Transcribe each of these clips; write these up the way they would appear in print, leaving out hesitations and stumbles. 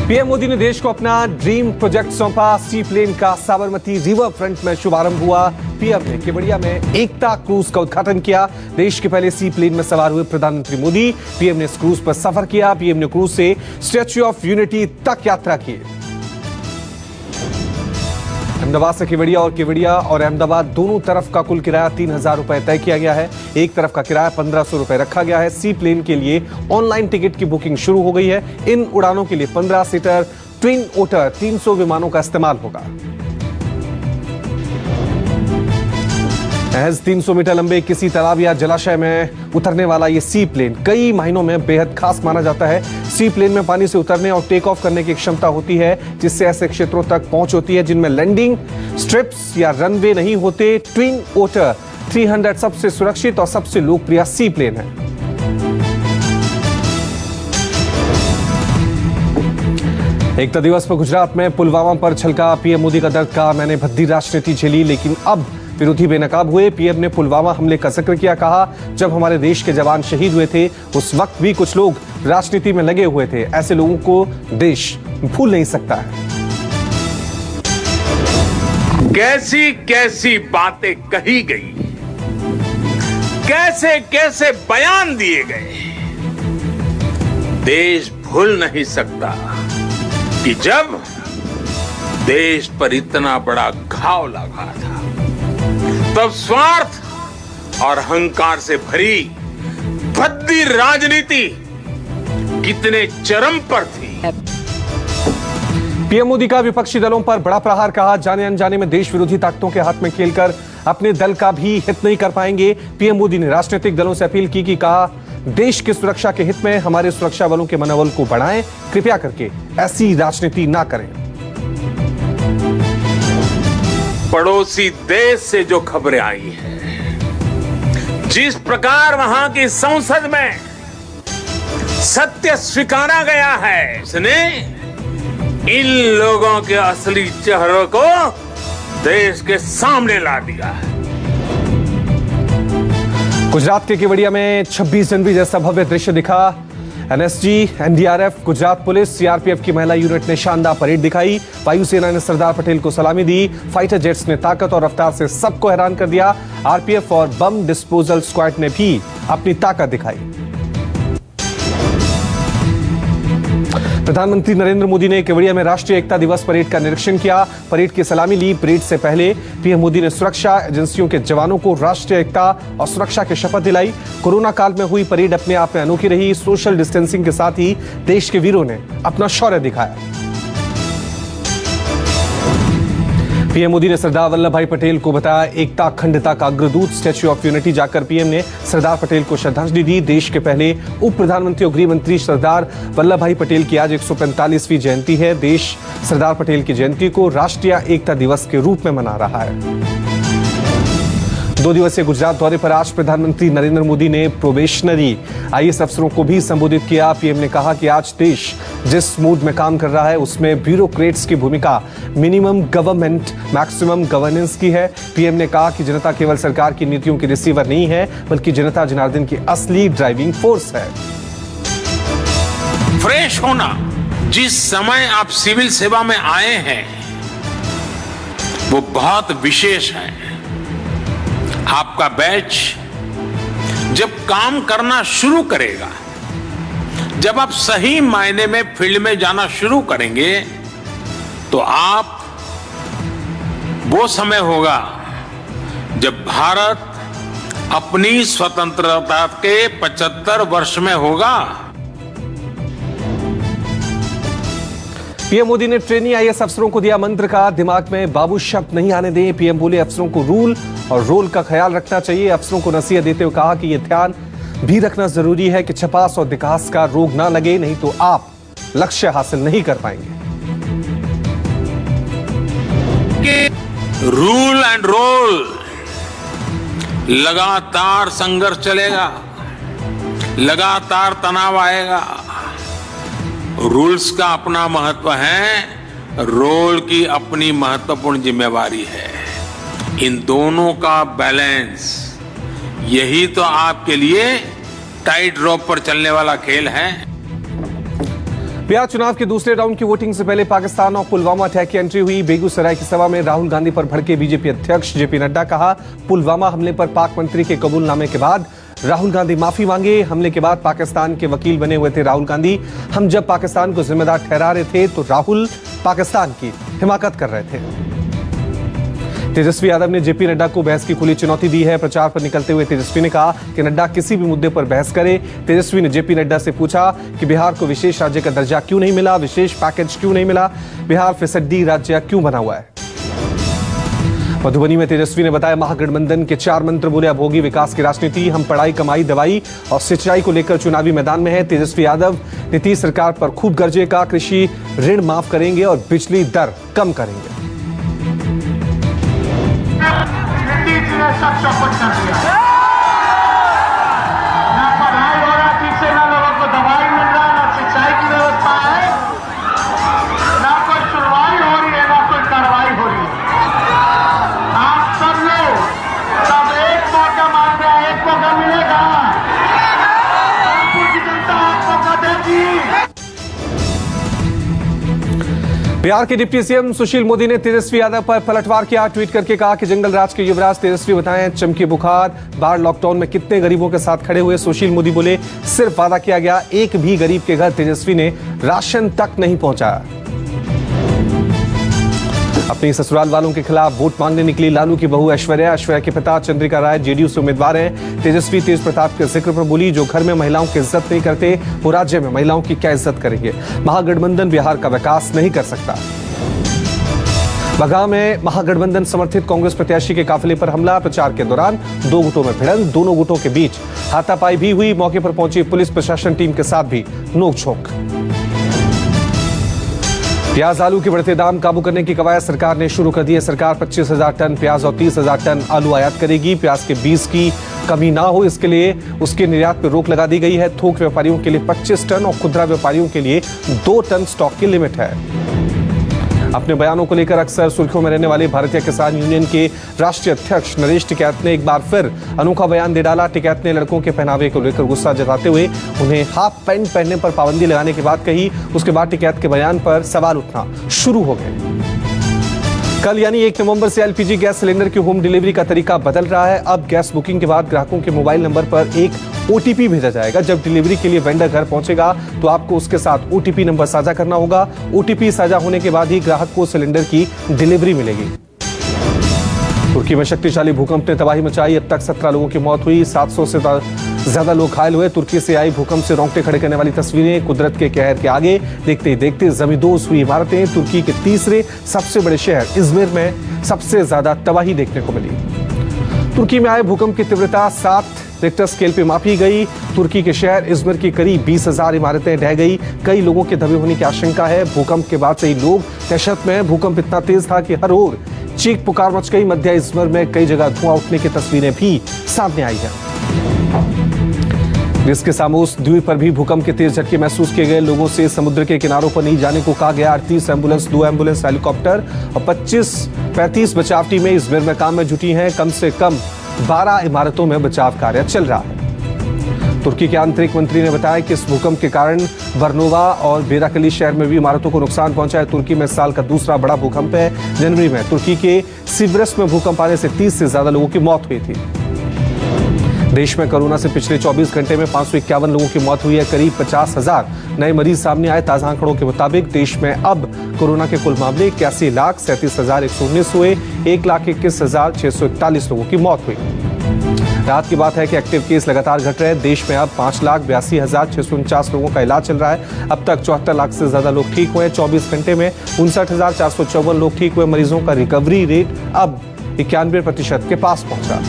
PM Modi ने देश को अपना ड्रीम प्रोजेक्ट सौंपा। सी प्लेन का साबरमती रिवर फ्रंट में शुभारंभ हुआ। पीएम ने केवड़िया में एकता क्रूज का उद्घाटन किया। देश के पहले सी प्लेन में सवार हुए प्रधानमंत्री मोदी। पीएम ने इस क्रूज पर सफर किया। पीएम ने क्रूज से स्टैच्यू ऑफ यूनिटी तक यात्रा की। अहमदाबाद से केवड़िया और अहमदाबाद दोनों तरफ का कुल किराया 3,000 रुपए तय किया गया है। एक तरफ का किराया 1,500 रुपए रखा गया है। सी प्लेन के लिए ऑनलाइन टिकट की बुकिंग शुरू हो गई है। इन उड़ानों के लिए 15 सीटर ट्विन ओटर 300 विमानों का इस्तेमाल होगा। महज 300 मीटर लंबे किसी तालाब या जलाशय में उतरने वाला ये सी प्लेन कई महीनों में बेहद खास माना जाता है। सी प्लेन में पानी से उतरने और टेक ऑफ करने की क्षमता होती है, जिससे ऐसे क्षेत्रों तक पहुंच होती है जिनमें लैंडिंग स्ट्रिप्स या रनवे नहीं होते। ट्विन ओटर 300 सबसे सुरक्षित और सबसे लोकप्रिय सी प्लेन है। एकता दिवस पर गुजरात में पुलवामा पर छलका पीएम मोदी का दर्द का मैंने भद्दी राजनीति झेली, लेकिन अब विरोधी बेनकाब हुए। पीएम ने पुलवामा हमले का जिक्र किया। कहा, जब हमारे देश के जवान शहीद हुए थे उस वक्त भी कुछ लोग राजनीति में लगे हुए थे। ऐसे लोगों को देश भूल नहीं सकता है। कैसी कैसी बातें कही गई, कैसे कैसे बयान दिए गए। देश भूल नहीं सकता कि जब देश पर इतना बड़ा घाव लगा था तब स्वार्थ और अहंकार से भरी भद्दी राजनीति कितने चरम पर थी। पीएम मोदी का विपक्षी दलों पर बड़ा प्रहार। कहा, जाने अनजाने में देश विरोधी ताकतों के हाथ में खेलकर अपने दल का भी हित नहीं कर पाएंगे। पीएम मोदी ने राजनीतिक दलों से अपील की कहा, देश की सुरक्षा के हित में हमारे सुरक्षा बलों के मनोबल को बढ़ाएं। कृपया करके ऐसी राजनीति ना करें। पड़ोसी देश से जो खबरें आई हैं, जिस प्रकार वहां की संसद में सत्य स्वीकारा गया है, उसने इन लोगों के असली चेहरों को देश के सामने ला दिया है। गुजरात के केवड़िया में 26 जनवरी जैसा भव्य दृश्य दिखा। NSG, NDRF, Gujarat police, CRPF की महिला यूनिट ने शानदार परेड दिखाई। वायुसेना ने सरदार पटेल को सलामी दी। फाइटर जेट्स ने ताकत और रफ्तार से सबको हैरान कर दिया। आरपीएफ और बम डिस्पोजल स्क्वाड ने भी अपनी ताकत दिखाई। प्रधानमंत्री नरेंद्र मोदी ने केवड़िया में राष्ट्रीय एकता दिवस परेड का निरीक्षण किया। परेड की सलामी ली। परेड से पहले पीएम मोदी ने सुरक्षा एजेंसियों के जवानों को राष्ट्रीय एकता और सुरक्षा की शपथ दिलाई। कोरोना काल में हुई परेड अपने आप में अनोखी रही। सोशल डिस्टेंसिंग के साथ ही देश के वीरों ने अपना शौर्य दिखाया। पीएम मोदी ने सरदार वल्लभ भाई पटेल को बताया एकता अखंडता का अग्रदूत। स्टैच्यू ऑफ यूनिटी जाकर पीएम ने सरदार पटेल को श्रद्धांजलि दी। देश के पहले उप प्रधानमंत्री और गृह मंत्री सरदार वल्लभ भाई पटेल की आज 145वीं जयंती है। देश सरदार पटेल की जयंती को राष्ट्रीय एकता दिवस के रूप में मना रहा है। 2 दिवसीय गुजरात दौरे पर आज प्रधानमंत्री नरेंद्र मोदी ने प्रोबेशनरी आईएएस अफसरों को भी संबोधित किया। पीएम ने कहा कि आज देश जिस मूड में काम कर रहा है उसमें ब्यूरोक्रेट्स की भूमिका मिनिमम गवर्नमेंट मैक्सिमम गवर्नेंस की है। पीएम ने कहा कि जनता केवल सरकार की नीतियों की रिसीवर नहीं है, बल्कि जनता जनार्दन की असली ड्राइविंग फोर्स है। फ्रेश होना, जिस समय आप सिविल सेवा में आए हैं वो बहुत विशेष है। आपका बैच जब काम करना शुरू करेगा, जब आप सही मायने में फील्ड में जाना शुरू करेंगे, तो आप वो समय होगा जब भारत अपनी स्वतंत्रता के 75 वर्ष में होगा। पीएम मोदी ने ट्रेनी आईएएस अफसरों को दिया मंत्र का, दिमाग में बाबू शब्द नहीं आने दें। पीएम बोले, अफसरों को रूल और रोल का ख्याल रखना चाहिए। अफसरों को नसीहत देते हुए कहा कि यह ध्यान भी रखना जरूरी है कि छपास और विकास का रोग ना लगे, नहीं तो आप लक्ष्य हासिल नहीं कर पाएंगे। रूल एंड रोल, लगातार संघर्ष चलेगा, लगातार तनाव आएगा। रूल्स का अपना महत्व है, रोल की अपनी महत्वपूर्ण जिम्मेवारी है। इन दोनों का बैलेंस, यही तो आपके लिए टाइट रोप पर चलने वाला खेल है। बिहार चुनाव के दूसरे राउंड की वोटिंग से पहले पाकिस्तान और पुलवामा अटैक की एंट्री हुई। बेगूसराय की सभा में राहुल गांधी पर भड़के बीजेपी अध्यक्ष जेपी नड्डा। कहा, पुलवामा हमले पर पाक मंत्री के कबूलनामे के बाद राहुल गांधी माफी मांगे। हमले के बाद पाकिस्तान के वकील बने हुए थे राहुल गांधी। हम जब पाकिस्तान को जिम्मेदार ठहरा रहे थे तो राहुल पाकिस्तान की हिमाकत कर रहे थे। तेजस्वी यादव ने जेपी नड्डा को बहस की खुली चुनौती दी है। प्रचार पर निकलते हुए तेजस्वी ने कहा कि नड्डा किसी भी मुद्दे पर बहस करे। तेजस्वी ने जेपी नड्डा से पूछा कि बिहार को विशेष राज्य का दर्जा क्यों नहीं मिला, विशेष पैकेज क्यों नहीं मिला, बिहार फिसड्डी राज्य क्यों बना हुआ है। मधुबनी में तेजस्वी ने बताया, महागठबंधन के 4 मंत्र बोले, अब होगी विकास की राजनीति। हम पढ़ाई, कमाई, दवाई और सिंचाई को लेकर चुनावी मैदान में है। तेजस्वी यादव नीतीश सरकार पर खूब गरजे का, कृषि ऋण माफ करेंगे और बिजली दर कम करेंगे। सब चौपट कर दिया। ना पढ़ाई हो रहा ठीक से, ना लोगों को दवाई मिल रहा, ना सिंचाई की व्यवस्था है, ना कोई सुनवाई हो रही है, ना कोई कार्रवाई हो रही है। आप सब लोग सब एक मौका मांग रहे हैं, एक मौका मिलेगा। कानपुर की जनता आप मौका देगी। बिहार के डिप्टी सीएम सुशील मोदी ने तेजस्वी यादव पर पलटवार किया। ट्वीट करके कहा कि जंगल राज के युवराज तेजस्वी बताएं, चमकी बुखार बाढ़ लॉकडाउन में कितने गरीबों के साथ खड़े हुए। सुशील मोदी बोले, सिर्फ वादा किया गया, एक भी गरीब के घर तेजस्वी ने राशन तक नहीं पहुंचाया। अपनी ससुराल वालों के खिलाफ वोट मांगने निकली लालू की बहू ऐश्वर्या। ऐश्वर्या के पिता चंद्रिका राय जेडीयू से उम्मीदवार हैं। तेजस्वी तेज प्रताप के जिक्र पर बोली, जो घर में महिलाओं की इज्जत नहीं करते वो राज्य में महिलाओं की क्या इज्जत करेंगे। महागठबंधन बिहार का विकास नहीं कर सकता। बगहा में महागठबंधन समर्थित कांग्रेस प्रत्याशी के काफिले पर हमला। प्रचार के दौरान 2 गुटों में भिड़ंत, दोनों गुटों के बीच हाथापाई भी हुई। मौके पर पहुंची पुलिस प्रशासन टीम के साथ भी नोकझोंक। प्याज आलू के बढ़ते दाम काबू करने की कवायद सरकार ने शुरू कर दी है। सरकार 25,000 टन प्याज और 30,000 टन आलू आयात करेगी। प्याज के बीज की कमी ना हो, इसके लिए उसके निर्यात पर रोक लगा दी गई है। थोक व्यापारियों के लिए 25 टन और खुदरा व्यापारियों के लिए 2 टन स्टॉक की लिमिट है। अपने बयानों को लेकर अक्सर सुर्खियों में रहने वाले भारतीय किसान यूनियन के राष्ट्रीय अध्यक्ष नरेश टिकैत ने एक बार फिर अनोखा बयान दे डाला। टिकैत ने लड़कों के पहनावे को लेकर गुस्सा जताते हुए उन्हें हाफ पैंट पहनने पर पाबंदी लगाने की बात कही। उसके बाद टिकैत के बयान पर सवाल उठना शुरू हो गए। कल यानी 1 नवंबर से एलपीजी गैस सिलेंडर की होम डिलीवरी का तरीका बदल रहा है। अब गैस बुकिंग के बाद ग्राहकों के मोबाइल नंबर पर एक ओटीपी भेजा जाएगा। जब डिलीवरी के लिए वेंडर घर पहुंचेगा तो आपको उसके साथ ओटीपी नंबर साझा करना होगा। ओटीपी साझा होने के बाद ही ग्राहक को सिलेंडर की डिलीवरी मिलेगी। तुर्की में शक्तिशाली भूकंप ने तबाही मचाई। अब तक 17 लोगों की मौत हुई, 700 से ज्यादा लोग घायल हुए। तुर्की से आई भूकंप से रोंगटे खड़े करने वाली तस्वीरें। कुदरत के कहर के आगे देखते ही देखते जमींदोज हुई इमारतें। तुर्की के तीसरे सबसे बड़े शहर इजमिर में सबसे ज्यादा तबाही देखने को मिली। तुर्की में आए भूकंप की तीव्रता 7 रिक्टर स्केल पे मापी गई। तुर्की के शहर इजमिर की करीब 20,000 इमारतें ढह गई। कई लोगों के दबे होने की आशंका है। भूकंप के बाद से ही लोग दहशत में हैं। भूकंप इतना तेज था कि हर ओर चीख पुकार मच गई। मध्य इजमिर में कई जगह धुआं उठने की तस्वीरें भी सामने आई हैं। ग्रीस के सामोस द्वीप पर भी भूकंप के तेज झटके महसूस किए गए। लोगों से समुद्र के किनारों पर नहीं जाने को कहा गया। 38 एम्बुलेंस, 2 एम्बुलेंस, हेलीकॉप्टर और 35 बचाव टीमें इजमिर में काम में जुटी हैं। कम से कम 12 इमारतों में बचाव कार्य चल रहा है। तुर्की के आंतरिक मंत्री ने बताया कि इस भूकंप के कारण बर्नोवा और बेराकली शहर में भी इमारतों को नुकसान पहुंचा है। तुर्की में साल का दूसरा बड़ा भूकंप है। जनवरी में तुर्की के सिवरस में भूकंप आने से 30 से ज्यादा लोगों की मौत हुई थी। देश में कोरोना से पिछले 24 घंटे में 551 लोगों की मौत हुई है। करीब 50,000 नए मरीज सामने आए। ताजा आंकड़ों के मुताबिक देश में अब कोरोना के कुल मामले 81,37,119 हुए। 1,21,641 लोगों की मौत हुई। राहत की बात है कि एक्टिव केस लगातार घट रहे हैं। देश में अब 5,82,649 लोगों का इलाज चल रहा है। अब तक 74 लाख से ज्यादा लोग ठीक हुए। 24 घंटे में 59,454 लोग ठीक हुए। मरीजों का रिकवरी रेट अब 91% के पास पहुंचा।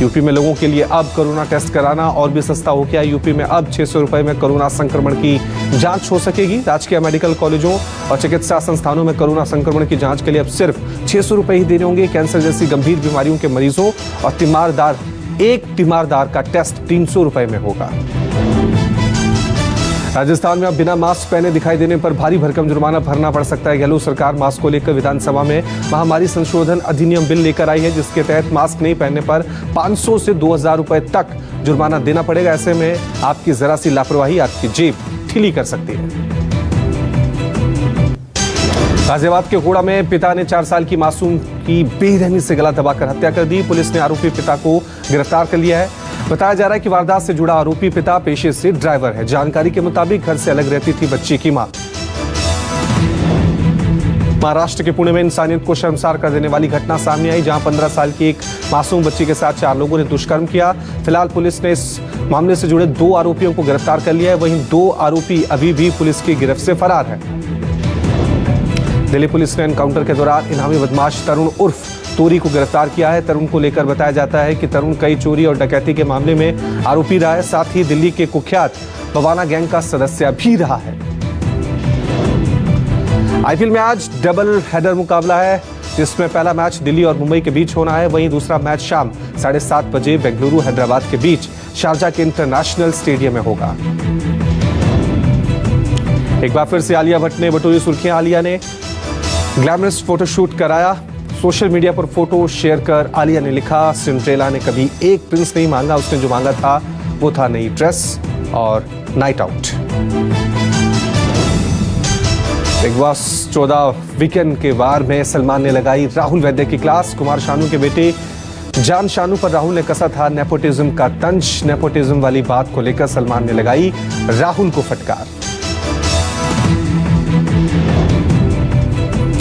यूपी में लोगों के लिए अब कोरोना टेस्ट कराना और भी सस्ता हो गया। यूपी में अब 600 रुपए में कोरोना संक्रमण की जांच हो सकेगी। राजकीय मेडिकल कॉलेजों और चिकित्सा संस्थानों में कोरोना संक्रमण की जांच के लिए अब सिर्फ 600 रुपए ही देने होंगे। कैंसर जैसी गंभीर बीमारियों के मरीजों और एक तीमारदार का टेस्ट 300 रुपए में होगा। राजस्थान में अब बिना मास्क पहने दिखाई देने पर भारी भरकम जुर्माना भरना पड़ सकता है। गहलोत सरकार मास्क को लेकर विधानसभा में महामारी संशोधन अधिनियम बिल लेकर आई है, जिसके तहत मास्क नहीं पहनने पर 500 से 2,000 रुपए तक जुर्माना देना पड़ेगा। ऐसे में आपकी जरा सी लापरवाही आपकी जेब ढीली कर सकती है। गाजियाबाद के कोड़ा में पिता ने 4 साल की मासूम की बेरहमी से गला दबाकर हत्या कर दी। पुलिस ने आरोपी पिता को गिरफ्तार कर लिया है। बताया जा रहा है कि वारदात से जुड़ा आरोपी पिता पेशे से ड्राइवर है। जानकारी के मुताबिक घर से अलग रहती थी बच्ची की मां। महाराष्ट्र के पुणे में इंसानियत को शर्मसार कर देने वाली घटना सामने आई, जहां 15 साल की एक मासूम बच्ची के साथ 4 लोगों ने दुष्कर्म किया। फिलहाल पुलिस ने इस मामले से जुड़े 2 आरोपियों को गिरफ्तार कर लिया है। वहीं 2 आरोपी अभी भी पुलिस की गिरफ्त से फरार है। दिल्ली पुलिस ने एनकाउंटर के दौरान इनामी बदमाश तरुण उर्फ तोरी को गिरफ्तार किया है। तरुण को लेकर बताया जाता है कि तरुण कई चोरी और डकैती के मामले में आरोपी रहा है। साथ ही दिल्ली के कुख्यात बवाना गैंग का सदस्य भी रहा है। आईपीएल में आज डबल हेडर मुकाबला है, जिसमें पहला मैच दिल्ली और मुंबई के बीच होना है। वहीं दूसरा मैच शाम 7:30 बजे बेंगलुरु हैदराबाद के बीच शारजा के इंटरनेशनल स्टेडियम में होगा। एक बार फिर से आलिया भट्ट ने बटोरी सुर्खियां। आलिया ने ग्लैमरस फोटोशूट कराया। सोशल मीडिया पर फोटो शेयर कर आलिया ने लिखा, सिंड्रेला ने कभी एक प्रिंस नहीं मांगा, उसने जो मांगा था वो था नई ड्रेस और night out. Big boss 14 weekend के वार में सलमान ने लगाई राहुल वैद्य की क्लास। कुमार शानू के बेटे जान शानू पर राहुल ने कसा था नेपोटिज्म का तंज। नेपोटिज्म वाली बात को लेकर सलमान ने लगाई राहुल को फटकार।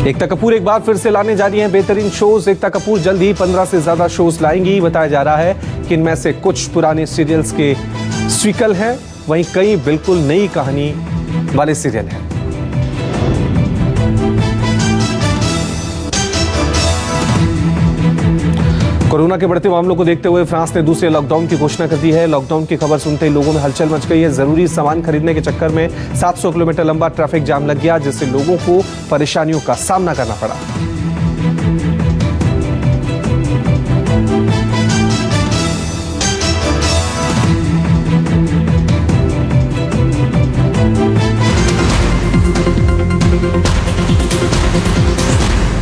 एकता कपूर एक बार फिर से लाने जा रही हैं बेहतरीन शोज। एकता कपूर जल्द ही 15 से ज्यादा शोज लाएंगी। बताया जा रहा है कि इनमें से कुछ पुराने सीरियल्स के सीक्वल हैं, वहीं कई बिल्कुल नई कहानी वाले सीरियल हैं। कोरोना के बढ़ते मामलों को देखते हुए फ्रांस ने दूसरे लॉकडाउन की घोषणा कर दी है। लॉकडाउन की खबर सुनते ही लोगों में हलचल मच गई है। जरूरी सामान खरीदने के चक्कर में 700 किलोमीटर लंबा ट्रैफिक जाम लग गया, जिससे लोगों को परेशानियों का सामना करना पड़ा।